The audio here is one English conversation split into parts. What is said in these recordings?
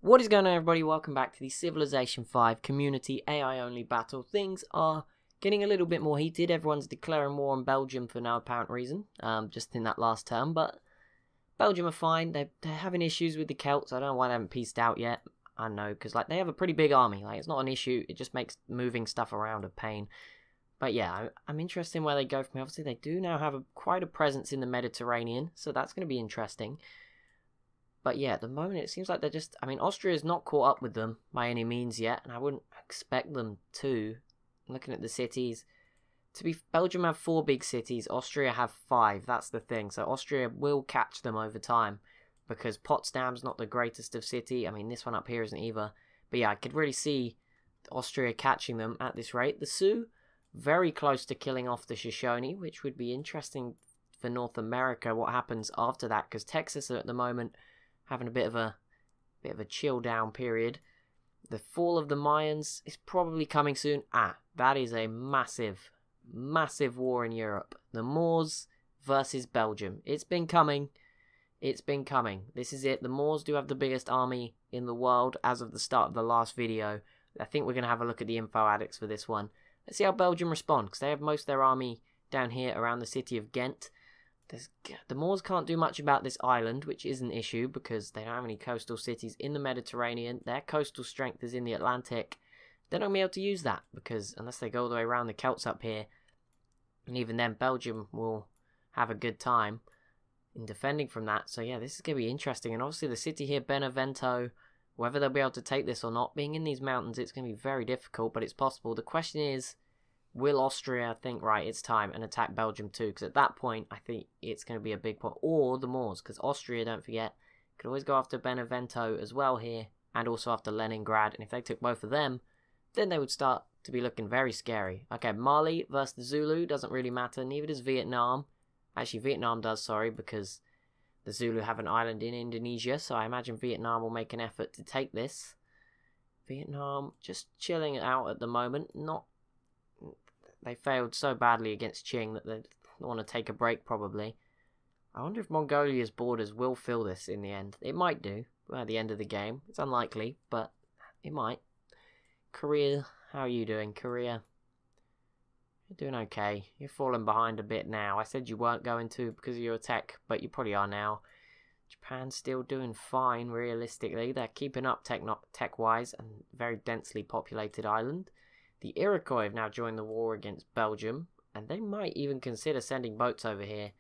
What is going on, everybody? Welcome back to the Civilization 5 community AI only battle. Things are getting a little bit more heated. Everyone's declaring war on Belgium for no apparent reason, just in that last term, but Belgium are fine. They're having issues with the Celts. I don't know why they haven't pieced out yet. I know, because they have a pretty big army. It's not an issue. It just makes moving stuff around a pain. But yeah, I'm interested in where they go from here. Obviously, they do now have quite a presence in the Mediterranean, so that's going to be interesting. But yeah, at the moment it seems like they're just... I mean, Austria's not caught up with them by any means yet, and I wouldn't expect them to. Looking at the cities, Belgium have 4 big cities, Austria have 5, that's the thing. So Austria will catch them over time, because Potsdam's not the greatest of city. I mean, this one up here isn't either. But yeah, I could really see Austria catching them at this rate. The Sioux, very close to killing off the Shoshone, which would be interesting for North America, what happens after that, because Texas are at the moment having a bit of a chill down period. The fall of the Mayans is probably coming soon. That is a massive war in Europe. The Moors versus Belgium. It's been coming. It's been coming. This is it. The Moors do have the biggest army in the world as of the start of the last video. I think we're going to have a look at the info addicts for this one. Let's see how Belgium respond, because they have most of their army down here around the city of Ghent. The Moors can't do much about this island, which is an issue because they don't have any coastal cities in the Mediterranean. Their coastal strength is in the Atlantic. They're not going to be able to use that because unless they go all the way around the Celts up here, and even then Belgium will have a good time in defending from that. So yeah, this is going to be interesting. And obviously the city here, Benevento, whether they'll be able to take this or not, being in these mountains, it's going to be very difficult, but it's possible. The question is, will Austria think, right, it's time, and attack Belgium too? Because at that point, I think it's going to be a big point. Or the Moors, because Austria, don't forget, could always go after Benevento as well here, and also after Leningrad. And if they took both of them, then they would start to be looking very scary. Okay, Mali versus the Zulu doesn't really matter. Neither does Vietnam. Actually, Vietnam does, sorry, because the Zulu have an island in Indonesia, so I imagine Vietnam will make an effort to take this. Vietnam just chilling out at the moment, They failed so badly against Qing that they want to take a break, probably. I wonder if Mongolia's borders will fill this in the end. It might do at the end of the game. It's unlikely, but it might. Korea, how are you doing? Korea, you're doing okay. You're falling behind a bit now. I said you weren't going to because of your tech, but you probably are now. Japan's still doing fine, realistically. They're keeping up tech-wise, and very densely populated island. The Iroquois have now joined the war against Belgium, and they might even consider sending boats over here.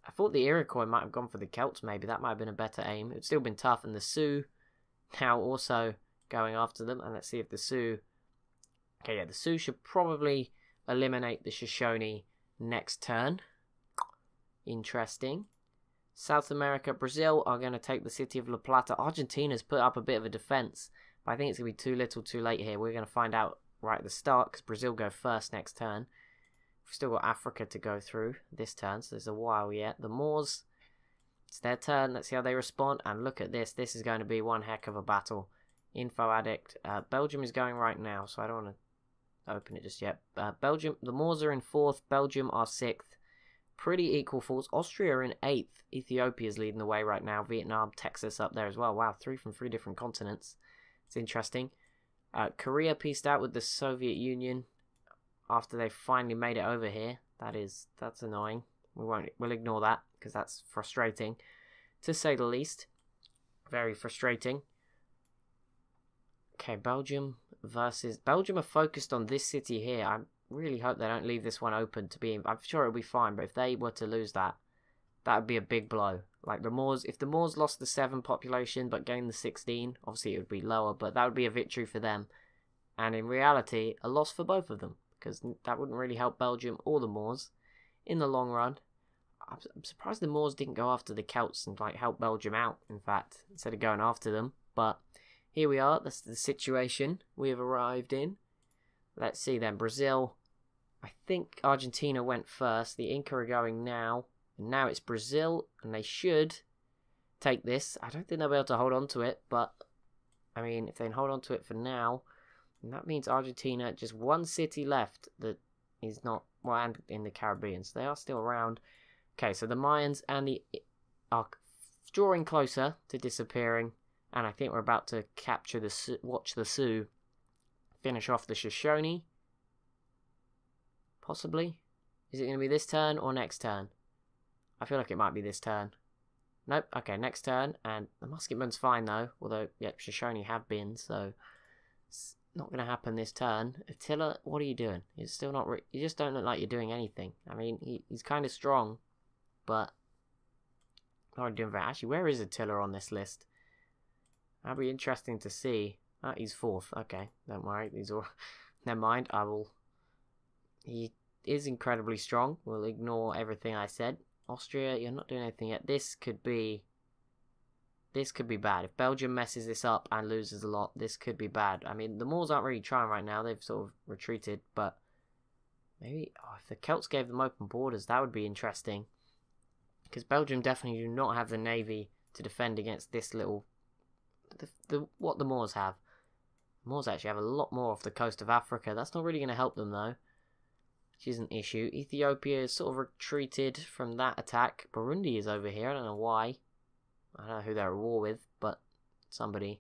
I thought the Iroquois might have gone for the Celts, maybe. That might have been a better aim. It would still been tough, and the Sioux now also going after them. And let's see if the Sioux... Okay, yeah, the Sioux should probably eliminate the Shoshone next turn. Interesting. South America, Brazil are going to take the city of La Plata. Argentina's put up a bit of a defense, but I think it's going to be too little too late here. We're going to find out right at the start, because Brazil go first next turn. We've still got Africa to go through this turn, so there's a while yet. The Moors, it's their turn. Let's see how they respond. And look at this. This is going to be one heck of a battle. Info addict. Belgium is going right now, so I don't want to open it just yet. Belgium, the Moors are in 4th. Belgium are 6th. Pretty equal falls. Austria are in 8th. Ethiopia's leading the way right now. Vietnam, Texas up there as well. Wow, 3 from 3 different continents. It's interesting. Korea pieced out with the Soviet Union after they finally made it over here. That's annoying. We'll ignore that because that's frustrating, to say the least. Very frustrating. Okay, Belgium are focused on this city here. I really hope they don't leave this one open to be. I'm sure it'll be fine, but if they were to lose that, that would be a big blow. Like the Moors, if the Moors lost the 7 population but gained the 16, obviously it would be lower, but that would be a victory for them. And in reality, a loss for both of them, because that wouldn't really help Belgium or the Moors in the long run. I'm surprised the Moors didn't go after the Celts and help Belgium out, in fact, instead of going after them. But here we are, that's the situation we have arrived in. Let's see then, Brazil. I think Argentina went first, the Inca are going now. And now it's Brazil, and they should take this. I don't think they'll be able to hold on to it, but, I mean, if they can hold on to it for now, then that means Argentina, just 1 city left that is not, well, and in the Caribbean, so they are still around. Okay, so the Mayans and the are drawing closer to disappearing, And I think we're about to capture the watch the Sioux finish off the Shoshone. Possibly. Is it going to be this turn or next turn? I feel like it might be this turn. Nope. Okay, next turn. And the musketmen's fine though. Although, yep, Shoshone have been, so it's not going to happen this turn. Attila, what are you doing? You're still not. You just don't look like you're doing anything. I mean, he's kind of strong, but not doing very. Actually, where is Attila on this list? That'll be interesting to see. Oh, he's 4th. Okay, don't worry. These all. Never mind. I will. He is incredibly strong. We'll ignore everything I said. Austria, you're not doing anything yet. This could be bad. If Belgium messes this up and loses a lot, this could be bad. I mean, the Moors aren't really trying right now. They've sort of retreated, but maybe if the Celts gave them open borders, that would be interesting. Because Belgium definitely do not have the navy to defend against this little... what the Moors have. The Moors actually have a lot more off the coast of Africa. That's not really going to help them, though. Which is an issue. Ethiopia is sort of retreated from that attack. Burundi is over here. I don't know why. I don't know who they're at war with, but somebody.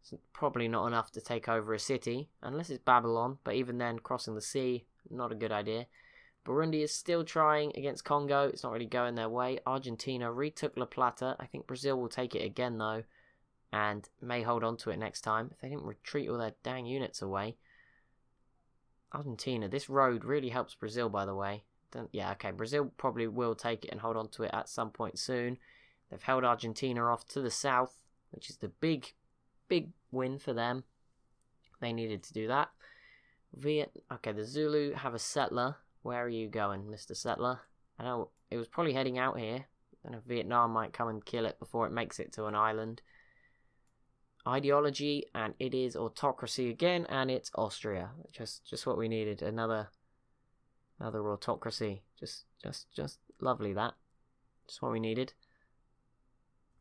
It's probably not enough to take over a city, unless it's Babylon. But even then, crossing the sea, not a good idea. Burundi is still trying against Congo. It's not really going their way. Argentina retook La Plata. I think Brazil will take it again, though, and may hold on to it next time. If they didn't retreat all their dang units away. Argentina, this road really helps Brazil, by the way. Yeah, okay, Brazil probably will take it and hold on to it at some point soon. They've held Argentina off to the south, which is the big win for them. They needed to do that. Okay, the Zulu have a settler. Where are you going, Mr. Settler? I know it was probably heading out here. I don't know if Vietnam might come and kill it before it makes it to an island. Ideology, and it is autocracy again, and it's Austria. Just what we needed. Another autocracy. Just lovely, that. Just what we needed.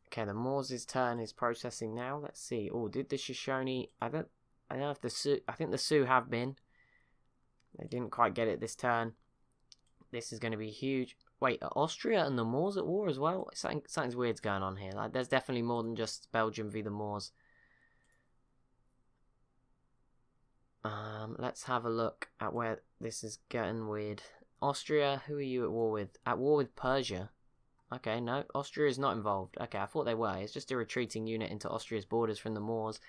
Okay, the Moors' turn is processing now. Let's see. Oh, did the Shoshone... I don't know if the Sioux... I think the Sioux have been. They didn't quite get it this turn. This is going to be huge. Wait, are Austria and the Moors at war as well? Something's weird's going on here. Like, there's definitely more than just Belgium v the Moors. Let's have a look at where this is getting weird. Austria, who are you at war with? At war with Persia. Okay, no, Austria is not involved. Okay, I thought they were. It's just a retreating unit into Austria's borders from the Moors.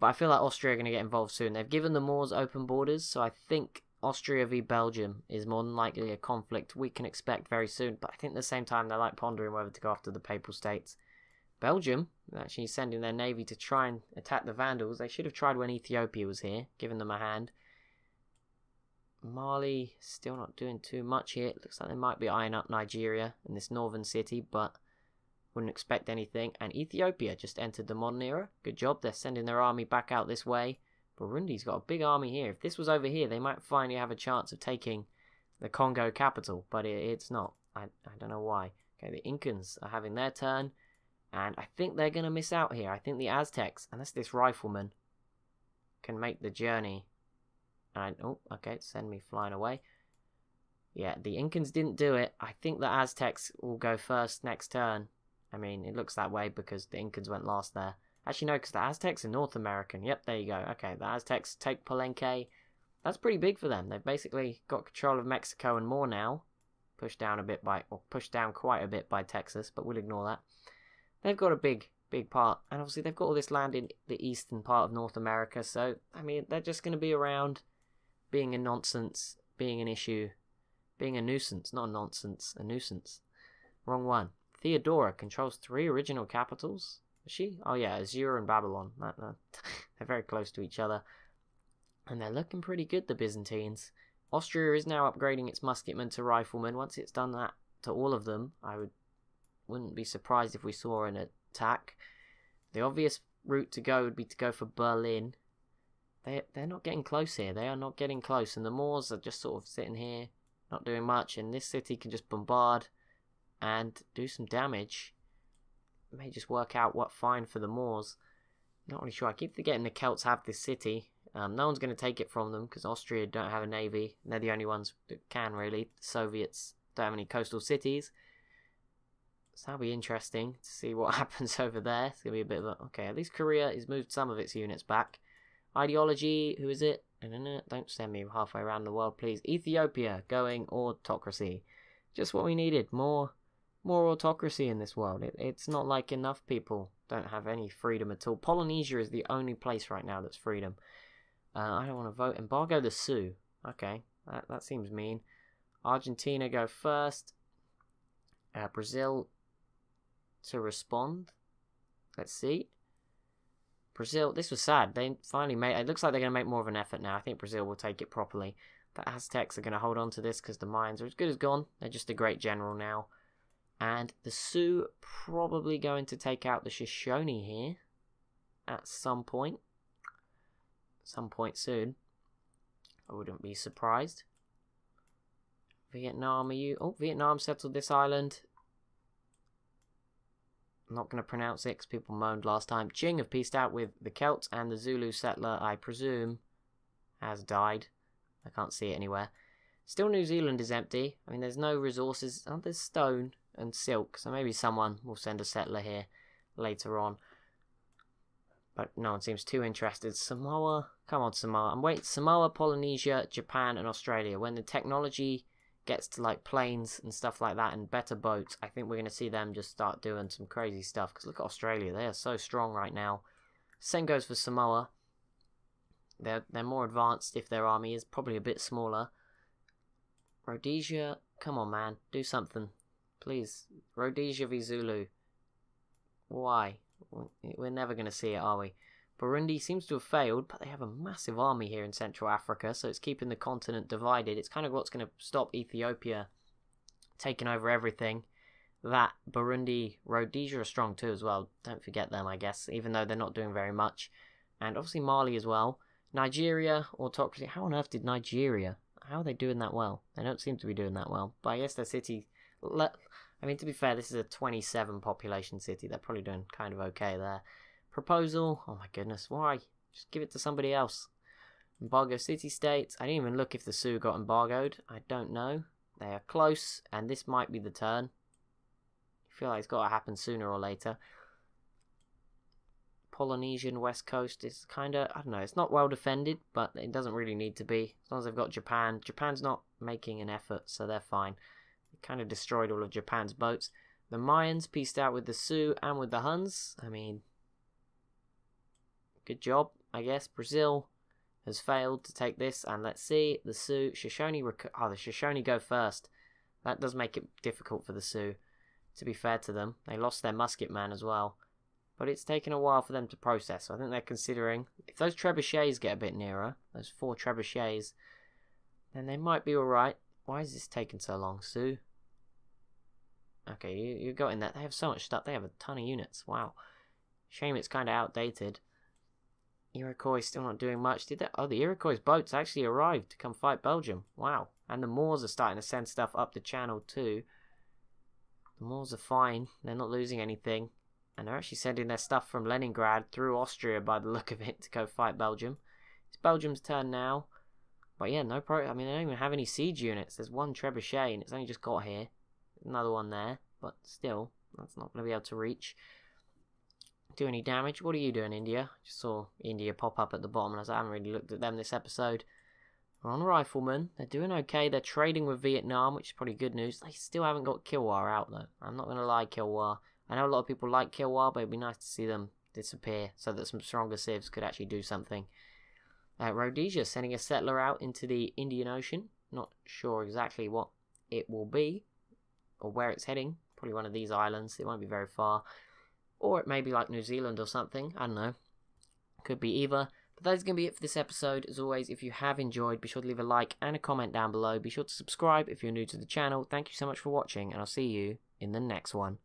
But I feel like Austria are going to get involved soon. They've given the Moors open borders, so I think Austria v Belgium is more than likely a conflict we can expect very soon. But I think at the same time, they're like pondering whether to go after the Papal States. Belgium, actually sending their navy to try and attack the Vandals. They should have tried when Ethiopia was here, giving them a hand. Mali, still not doing too much here. It looks like they might be eyeing up Nigeria in this northern city, but wouldn't expect anything. And Ethiopia just entered the modern era. Good job, they're sending their army back out this way. Burundi's got a big army here. If this was over here, they might finally have a chance of taking the Congo capital, but it's not. I don't know why. Okay, the Incans are having their turn. And I think they're going to miss out here. I think the Aztecs, unless this rifleman can make the journey. And oh, okay, send me flying away. Yeah, the Incans didn't do it. I think the Aztecs will go first next turn. I mean, it looks that way because the Incans went last there. Actually, no, because the Aztecs are North American. Yep, there you go. Okay, the Aztecs take Palenque. That's pretty big for them. They've basically got control of Mexico and more now. Pushed down quite a bit by Texas, but we'll ignore that. They've got a big part, and obviously they've got all this land in the eastern part of North America, so, I mean, they're just going to be around being a nonsense, being an issue, being a nuisance, not a nonsense, a nuisance. Wrong one. Theodora controls 3 original capitals. Is she? Oh yeah, Azure and Babylon. They're very close to each other. And they're looking pretty good, the Byzantines. Austria is now upgrading its musketmen to riflemen. Once it's done that to all of them, wouldn't be surprised if we saw an attack. The obvious route to go would be to go for Berlin. They're not getting close here. They are not getting close. And the Moors are just sort of sitting here, not doing much. And this city can just bombard and do some damage. It may just work out what fine for the Moors. Not really sure. I keep forgetting the Celts have this city. No one's going to take it from them because Austria don't have a navy. They're the only ones that can, really. The Soviets don't have any coastal cities. So that'll be interesting to see what happens over there. It's going to be a bit of a... Okay, at least Korea has moved some of its units back. Ideology, who is it? Don't send me halfway around the world, please. Ethiopia, going autocracy. Just what we needed. More autocracy in this world. It's not like enough people don't have any freedom at all. Polynesia is the only place right now that's freedom. I don't want to vote. Embargo the Sioux. Okay, that seems mean. Argentina go first. Brazil to respond. Let's see. Brazil, this was sad. They finally made... It looks like they're going to make more of an effort now. I think Brazil will take it properly. The Aztecs are going to hold on to this because the Mayans are as good as gone. They're just a great general now. And the Sioux probably going to take out the Shoshone here at some point. Some point soon. I wouldn't be surprised. Vietnam, are you... Oh, Vietnam settled this island. I'm not going to pronounce it because people moaned last time. Qing have peaced out with the Celts, and the Zulu settler, I presume, has died. I can't see it anywhere. Still New Zealand is empty. I mean, there's no resources. Oh, there's stone and silk, so maybe someone will send a settler here later on. But no one seems too interested. Samoa, come on Samoa. I'm waiting. Samoa, Polynesia, Japan, and Australia. When the technology gets to like planes and stuff like that and better boats, I think we're going to see them just start doing some crazy stuff. Because look at Australia, they are so strong right now. Same goes for Samoa. They're more advanced if their army is probably a bit smaller. Rhodesia, come on man, do something. Please. Rhodesia v Zulu. Why? We're never going to see it, are we? Burundi seems to have failed, but they have a massive army here in Central Africa, so it's keeping the continent divided. It's kind of what's going to stop Ethiopia taking over everything. That, Burundi, Rhodesia are strong too as well. Don't forget them, I guess, even though they're not doing very much. And obviously Mali as well. Nigeria, autocracy. How on earth did Nigeria... How are they doing that well? They don't seem to be doing that well. But I guess their city... I mean, to be fair, this is a 27 population city. They're probably doing kind of okay there. Proposal. Oh my goodness, why? Just give it to somebody else. Embargo city-states. I didn't even look if the Sioux got embargoed. I don't know. They are close, and this might be the turn. I feel like it's got to happen sooner or later. Polynesian West Coast is kind of, I don't know, it's not well defended, but it doesn't really need to be. As long as they've got Japan. Japan's not making an effort, so they're fine. They kind of destroyed all of Japan's boats. The Mayans pieced out with the Sioux and with the Huns. I mean, good job, I guess. Brazil has failed to take this, and let's see, the Sioux, Shoshone, the Shoshone go first. That does make it difficult for the Sioux, to be fair to them. They lost their musket man as well. But it's taken a while for them to process, so I think they're considering, if those trebuchets get a bit nearer, those 4 trebuchets, then they might be alright. Why is this taking so long, Sioux? Okay, you got in that. They have so much stuff. They have a ton of units. Wow. Shame it's kind of outdated. Iroquois still not doing much. Did that? Oh, the Iroquois boats actually arrived to come fight Belgium. Wow. And the Moors are starting to send stuff up the channel too. The Moors are fine. They're not losing anything. And they're actually sending their stuff from Leningrad through Austria by the look of it to go fight Belgium. It's Belgium's turn now. But yeah, I mean, they don't even have any siege units. There's 1 trebuchet and it's only just got here. Another one there. But still, that's not going to be able to reach. Do any damage. What are you doing, India? Just saw India pop up at the bottom and I haven't really looked at them this episode. We're on Riflemen. They're doing okay. They're trading with Vietnam, which is probably good news. They still haven't got Kilwa out though. I'm not going to lie, Kilwa. I know a lot of people like Kilwa, but it'd be nice to see them disappear so that some stronger civs could actually do something. Rhodesia sending a settler out into the Indian Ocean. Not sure exactly what it will be or where it's heading. Probably one of these islands. It won't be very far. Or it may be like New Zealand or something. I don't know. Could be either. But that is going to be it for this episode. As always, if you have enjoyed, be sure to leave a like and a comment down below. Be sure to subscribe if you're new to the channel. Thank you so much for watching, and I'll see you in the next one.